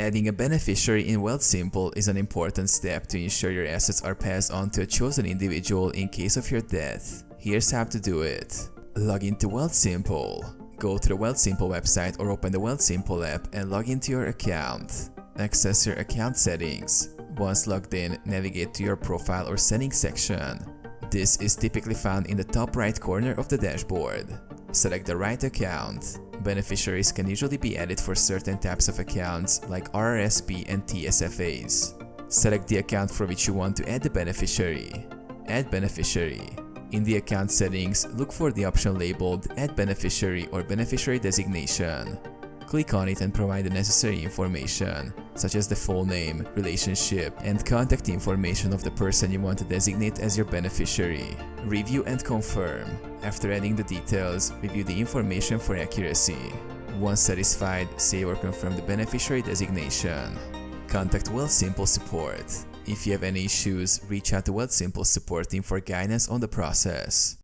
Adding a beneficiary in Wealthsimple is an important step to ensure your assets are passed on to a chosen individual in case of your death. Here's how to do it. Log into Wealthsimple. Go to the Wealthsimple website or open the Wealthsimple app and log into your account. Access your account settings. Once logged in, navigate to your profile or settings section. This is typically found in the top right corner of the dashboard. Select the right account. Beneficiaries can usually be added for certain types of accounts like RRSP and TSFAs. Select the account for which you want to add the beneficiary. Add beneficiary. In the account settings, look for the option labeled Add Beneficiary or Beneficiary Designation. Click on it and provide the necessary information, such as the full name, relationship, and contact information of the person you want to designate as your beneficiary. Review and confirm. After adding the details, review the information for accuracy. Once satisfied, save or confirm the beneficiary designation. Contact Wealthsimple support. If you have any issues, reach out to Wealthsimple support team for guidance on the process.